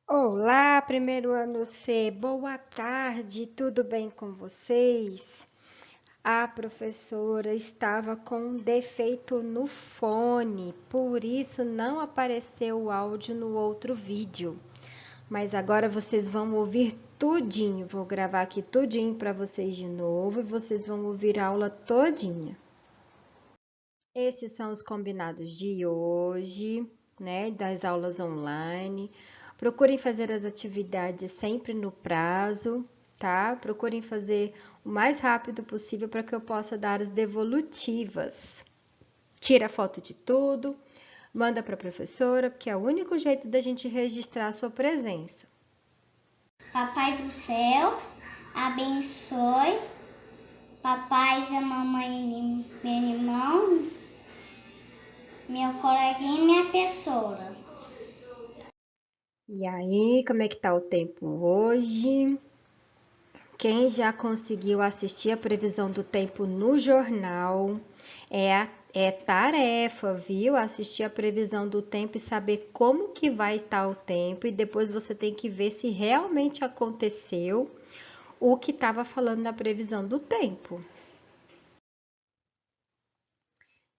Olá, primeiro ano C, boa tarde, tudo bem com vocês? A professora estava com um defeito no fone, por isso não apareceu o áudio no outro vídeo. Mas agora vocês vão ouvir tudinho, vou gravar aqui tudinho para vocês de novo e vocês vão ouvir a aula todinha. Esses são os combinados de hoje, né, das aulas online. Procurem fazer as atividades sempre no prazo, tá? Procurem fazer o mais rápido possível para que eu possa dar as devolutivas. Tira foto de tudo, manda para a professora, porque é o único jeito da gente registrar a sua presença. Papai do céu, abençoe. Papai e a mamãe, meu irmão, meu coleguinha e minha professora. E aí, como é que tá o tempo hoje? Quem já conseguiu assistir a previsão do tempo no jornal, é tarefa, viu? Assistir a previsão do tempo e saber como que vai estar o tempo e depois você tem que ver se realmente aconteceu o que estava falando na previsão do tempo.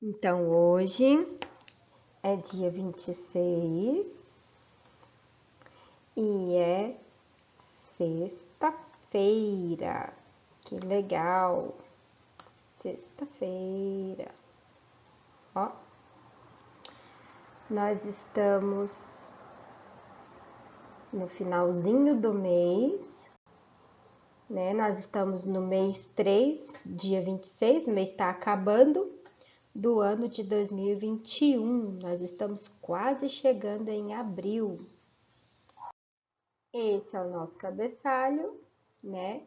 Então, hoje é dia 26 e é sexta-feira. Que legal! Sexta-feira. Ó, nós estamos no finalzinho do mês, né? Nós estamos no mês 3, dia 26, o mês está acabando do ano de 2021. Nós estamos quase chegando em abril. Esse é o nosso cabeçalho, né?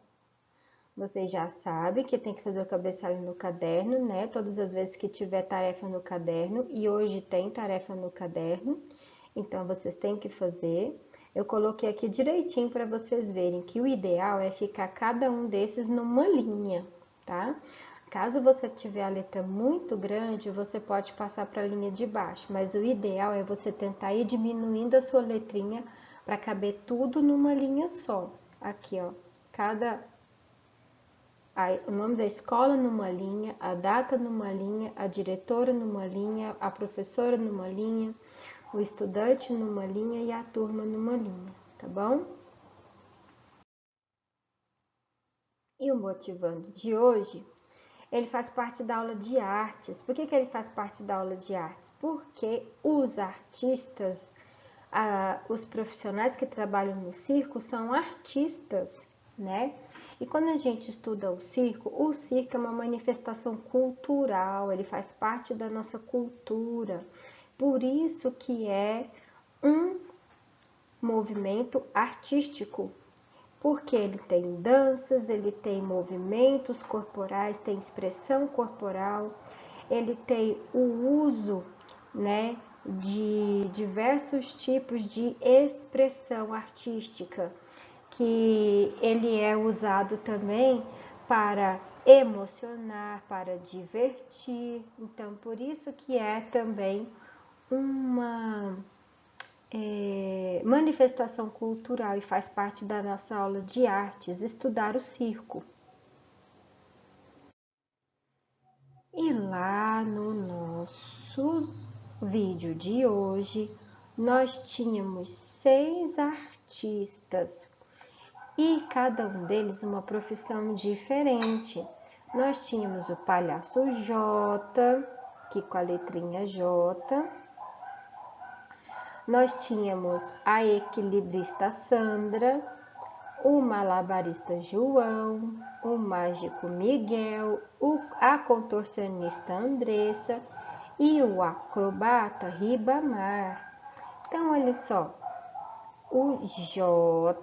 Vocês já sabem que tem que fazer o cabeçalho no caderno, né? Todas as vezes que tiver tarefa no caderno, e hoje tem tarefa no caderno, então vocês têm que fazer. Eu coloquei aqui direitinho para vocês verem que o ideal é ficar cada um desses numa linha, tá? Caso você tiver a letra muito grande, você pode passar para a linha de baixo, mas o ideal é você tentar ir diminuindo a sua letrinha para caber tudo numa linha só. Aqui, ó, o nome da escola numa linha, a data numa linha, a diretora numa linha, a professora numa linha, o estudante numa linha e a turma numa linha, tá bom? E o motivando de hoje, ele faz parte da aula de artes. Por que ele faz parte da aula de artes? Porque os artistas, os profissionais que trabalham no circo são artistas, né? E quando a gente estuda o circo é uma manifestação cultural, ele faz parte da nossa cultura. Por isso que é um movimento artístico, porque ele tem danças, ele tem movimentos corporais, tem expressão corporal, ele tem o uso, né, de diversos tipos de expressão artística, que ele é usado também para emocionar, para divertir. Então, por isso que é também uma manifestação cultural e faz parte da nossa aula de artes, estudar o circo. E lá no nosso vídeo de hoje, nós tínhamos 6 artistas e cada um deles uma profissão diferente. Nós tínhamos o palhaço J, que com a letrinha J. Nós tínhamos a equilibrista Sandra, o malabarista João, o mágico Miguel, a contorcionista Andressa e o acrobata Ribamar. Então, olha só, o J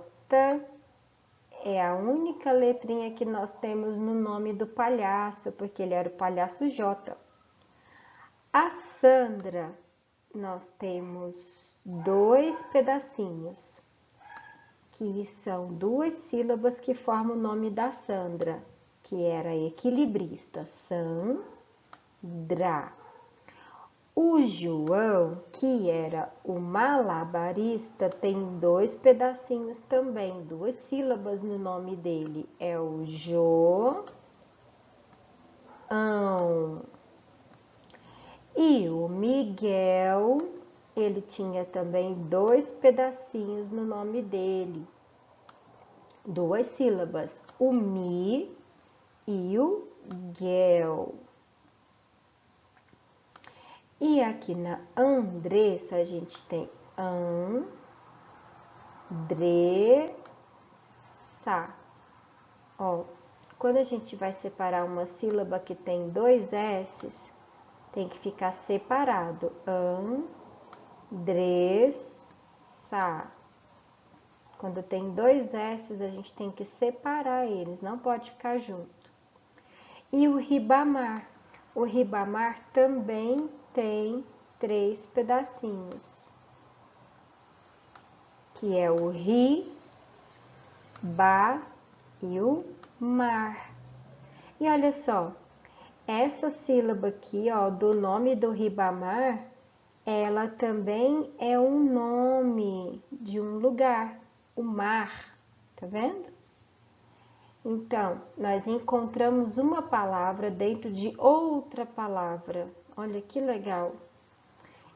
é a única letrinha que nós temos no nome do palhaço, porque ele era o palhaço J. A Sandra, nós temos 2 pedacinhos, que são 2 sílabas que formam o nome da Sandra, que era equilibrista, Sandra. O João, que era o malabarista, tem 2 pedacinhos também, 2 sílabas no nome dele. É o João. E o Miguel, ele tinha também 2 pedacinhos no nome dele. 2 sílabas, o Mi e o Guel. E aqui na Andressa a gente tem Andressa. Ó, quando a gente vai separar uma sílaba que tem 2 S's, tem que ficar separado. Andressa. Quando tem 2 S's, a gente tem que separar eles, não pode ficar junto. E o Ribamar. O Ribamar também tem 3 pedacinhos, que é o ri, ba e o mar. E olha só, essa sílaba aqui, ó, do nome do Ribamar, ela também é um nome de um lugar, o mar, tá vendo? Então, nós encontramos uma palavra dentro de outra palavra. Olha que legal!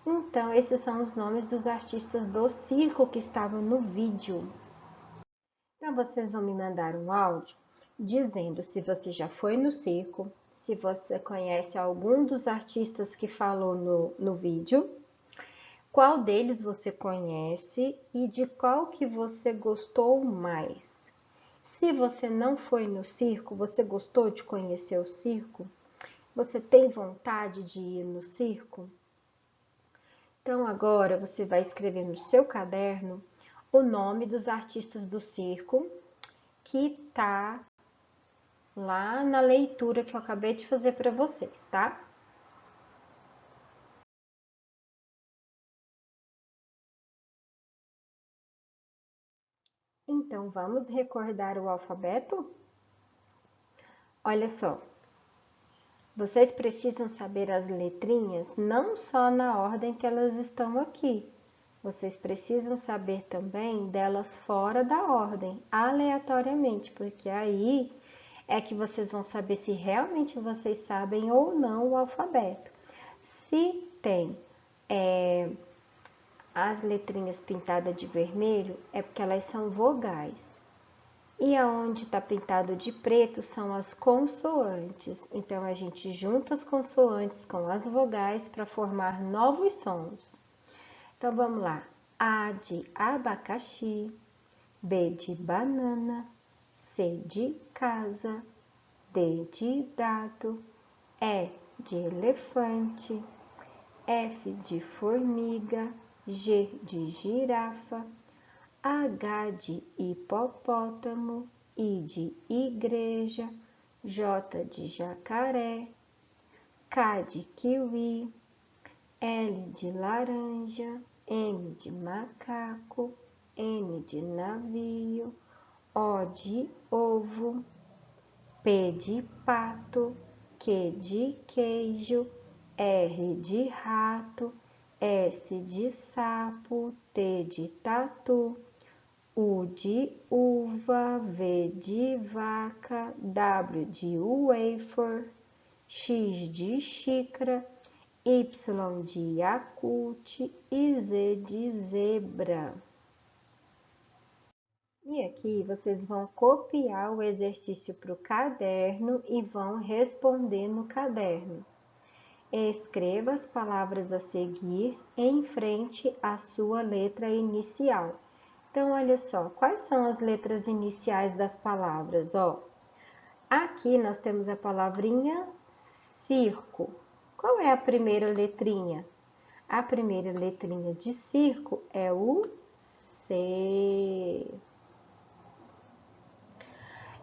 Então, esses são os nomes dos artistas do circo que estavam no vídeo. Então, vocês vão me mandar um áudio dizendo se você já foi no circo, se você conhece algum dos artistas que falou no vídeo, qual deles você conhece e de qual que você gostou mais. Se você não foi no circo, você gostou de conhecer o circo? Você tem vontade de ir no circo? Então agora você vai escrever no seu caderno o nome dos artistas do circo que tá lá na leitura que eu acabei de fazer para vocês, tá? Então vamos recordar o alfabeto? Olha só, vocês precisam saber as letrinhas não só na ordem que elas estão aqui. Vocês precisam saber também delas fora da ordem, aleatoriamente, porque aí é que vocês vão saber se realmente vocês sabem ou não o alfabeto. Se tem as letrinhas pintadas de vermelho, é porque elas são vogais. E aonde está pintado de preto são as consoantes. Então, a gente junta as consoantes com as vogais para formar novos sons. Então, vamos lá. A de abacaxi, B de banana, C de casa, D de dado, E de elefante, F de formiga, G de girafa, H de hipopótamo, I de igreja, J de jacaré, K de kiwi, L de laranja, M de macaco, N de navio, O de ovo, P de pato, Q de queijo, R de rato, S de sapo, T de tatu, U de uva, V de vaca, W de wafer, X de xícara, Y de Yakult e Z de zebra. E aqui vocês vão copiar o exercício para o caderno e vão responder no caderno. Escreva as palavras a seguir em frente à sua letra inicial. Então, olha só, quais são as letras iniciais das palavras? Ó, aqui nós temos a palavrinha circo. Qual é a primeira letrinha? A primeira letrinha de circo é o C.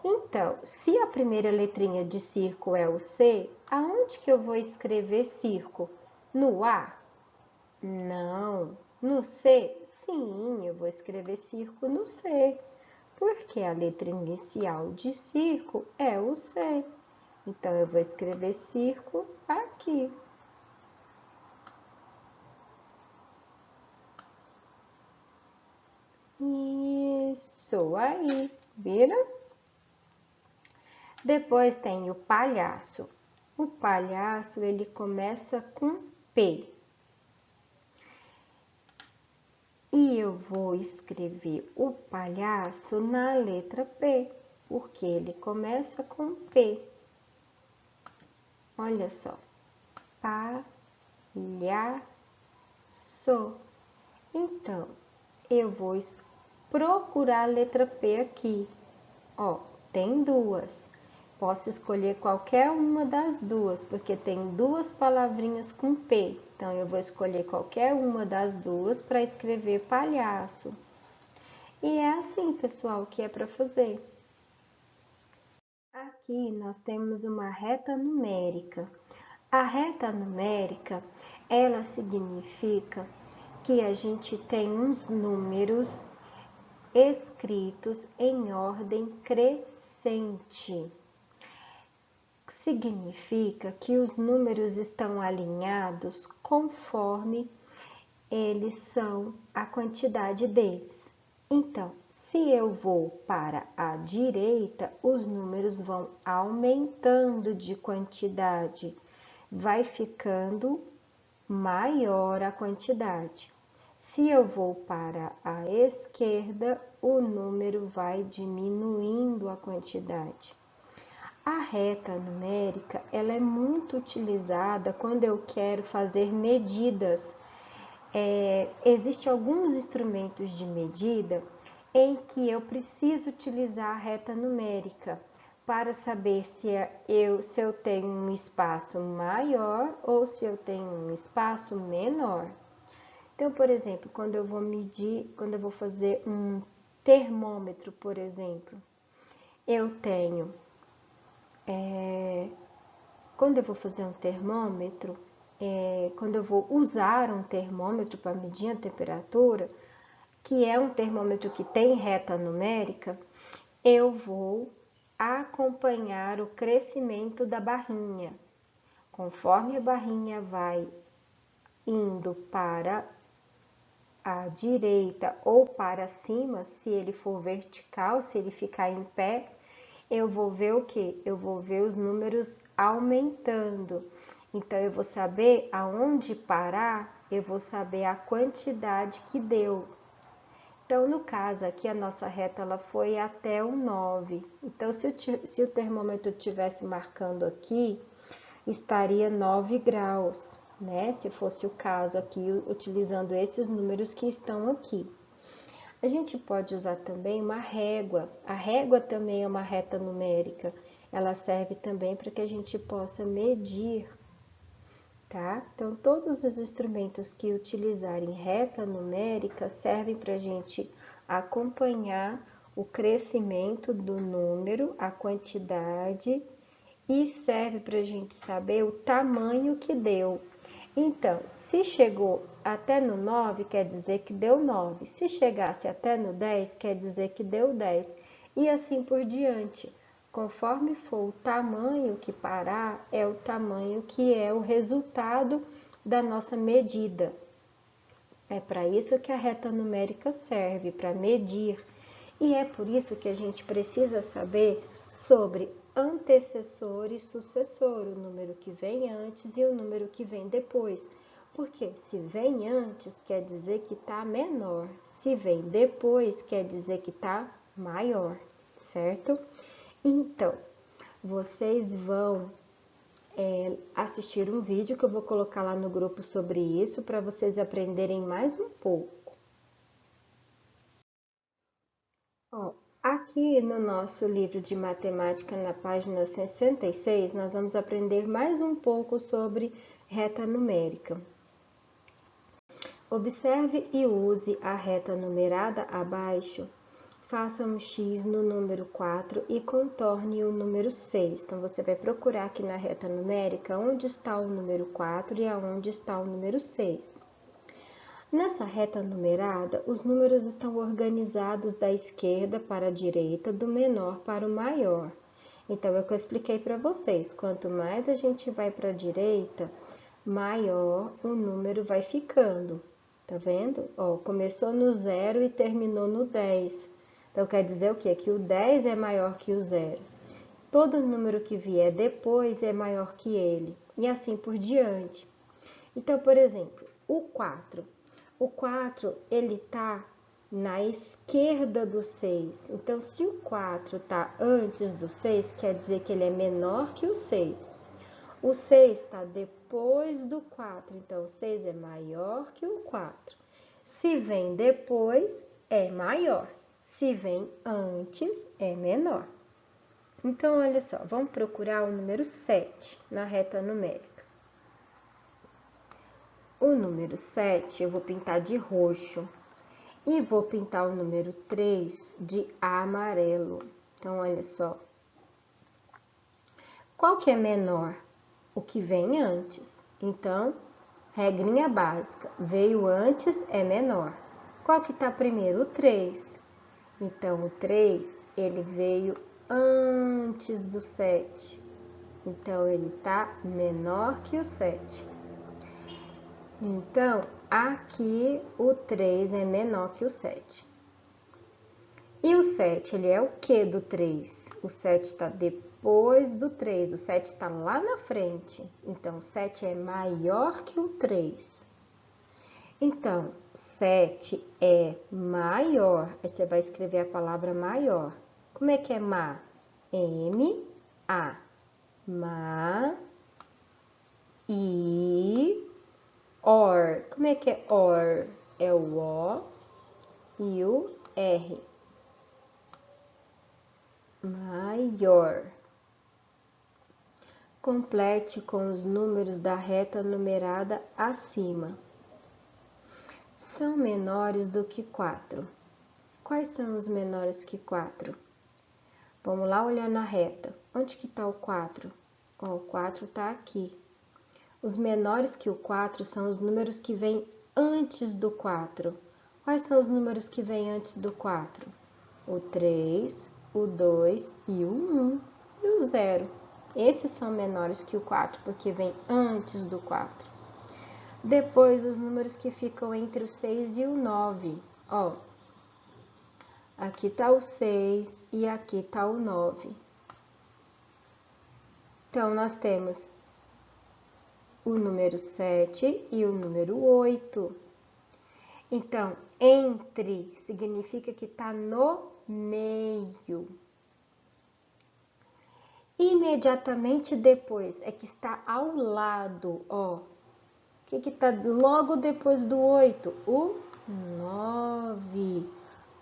Então, se a primeira letrinha de circo é o C, aonde que eu vou escrever circo? No A? Não. No C? Sim, eu vou escrever circo no C, porque a letra inicial de circo é o C. Então, eu vou escrever circo aqui. sou aí, viram? Depois tem o palhaço. O palhaço, ele começa com P. E eu vou escrever o palhaço na letra P, porque ele começa com P. Olha só. Palhaço. Então, eu vou procurar a letra P aqui. Ó, tem duas. Posso escolher qualquer uma das duas, porque tem duas palavrinhas com P. Então, eu vou escolher qualquer uma das duas para escrever palhaço. E é assim, pessoal, que é para fazer. Aqui nós temos uma reta numérica. A reta numérica, ela significa que a gente tem uns números escritos em ordem crescente. Significa que os números estão alinhados conforme eles são a quantidade deles. Então, se eu vou para a direita, os números vão aumentando de quantidade, vai ficando maior a quantidade. Se eu vou para a esquerda, o número vai diminuindo a quantidade. A reta numérica, ela é muito utilizada quando eu quero fazer medidas. Existem alguns instrumentos de medida em que eu preciso utilizar a reta numérica para saber se eu tenho um espaço maior ou se eu tenho um espaço menor. Então, por exemplo, quando eu vou fazer um termômetro, por exemplo, eu tenho, quando eu vou fazer um termômetro, quando eu vou usar um termômetro para medir a temperatura, que é um termômetro que tem reta numérica, eu vou acompanhar o crescimento da barrinha. Conforme a barrinha vai indo para a direita ou para cima, se ele for vertical, se ele ficar em pé, eu vou ver o quê? Eu vou ver os números aumentando. Então, eu vou saber aonde parar, eu vou saber a quantidade que deu. Então, no caso aqui, a nossa reta ela foi até o 9. Então, se o termômetro estivesse marcando aqui, estaria 9 graus, né? Se fosse o caso aqui, utilizando esses números que estão aqui. A gente pode usar também uma régua. A régua também é uma reta numérica. Ela serve também para que a gente possa medir, tá? Então, todos os instrumentos que utilizarem reta numérica servem para a gente acompanhar o crescimento do número, a quantidade, e serve para a gente saber o tamanho que deu. Então, se chegou até no 9, quer dizer que deu 9. Se chegasse até no 10, quer dizer que deu 10. E assim por diante. Conforme for o tamanho que parar, é o tamanho que é o resultado da nossa medida. É para isso que a reta numérica serve, para medir. E é por isso que a gente precisa saber sobre antecessor e sucessor, o número que vem antes e o número que vem depois. Porque se vem antes, quer dizer que está menor. Se vem depois, quer dizer que está maior, certo? Então, vocês vão assistir um vídeo que eu vou colocar lá no grupo sobre isso, para vocês aprenderem mais um pouco. Ó, aqui no nosso livro de matemática, na página 66, nós vamos aprender mais um pouco sobre reta numérica. Observe e use a reta numerada abaixo. Faça um X no número 4 e contorne o número 6. Então, você vai procurar aqui na reta numérica onde está o número 4 e aonde está o número 6. Nessa reta numerada, os números estão organizados da esquerda para a direita, do menor para o maior. Então, é o que eu expliquei para vocês. Quanto mais a gente vai para a direita, maior o número vai ficando. Tá vendo? Ó, começou no 0 e terminou no 10. Então, quer dizer o quê? Que o 10 é maior que o 0. Todo número que vier depois é maior que ele, e assim por diante. Então, por exemplo, o 4. O 4, ele está na esquerda do 6. Então, se o 4 está antes do 6, quer dizer que ele é menor que o 6. O 6 está depois do 4, então o 6 é maior que o 4. Se vem depois, é maior. Se vem antes, é menor. Então, olha só, vamos procurar o número 7 na reta numérica. O número 7 eu vou pintar de roxo e vou pintar o número 3 de amarelo. Então, olha só. Qual que é menor? O que vem antes. Então, regrinha básica, veio antes é menor. Qual que está primeiro? O 3. Então, o 3, ele veio antes do 7. Então, ele está menor que o 7. Então, aqui o 3 é menor que o 7. E o 7, ele é o que do 3? O 7 está depois do 3, o 7 está lá na frente. Então, o 7 é maior que o 3. Então, 7 é maior. Aí você vai escrever a palavra maior. Como é que é ma? M-A. Ma. I. Or. Como é que é or? É o O e o R. Maior. Complete com os números da reta numerada acima. São menores do que 4. Quais são os menores que 4? Vamos lá olhar na reta. Onde que está o 4? Ó, o 4 está aqui. Os menores que o 4 são os números que vêm antes do 4. Quais são os números que vêm antes do 4? O 3, o 2 e o 1 e o 0. Esses são menores que o 4, porque vem antes do 4. Depois, os números que ficam entre o 6 e o 9. Ó, aqui está o 6 e aqui está o 9. Então, nós temos o número 7 e o número 8. Então, entre significa que está no meio. Imediatamente depois é que está ao lado, ó. O que está logo depois do 8? O 9.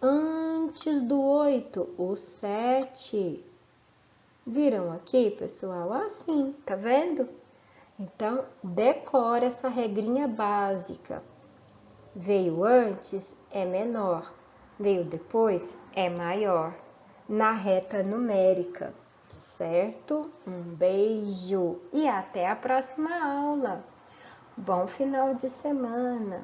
Antes do 8, o 7. Viram aqui, pessoal? Assim, tá vendo? Então, decora essa regrinha básica. Veio antes, é menor. Veio depois, é maior. Na reta numérica, certo? Um beijo e até a próxima aula. Bom final de semana!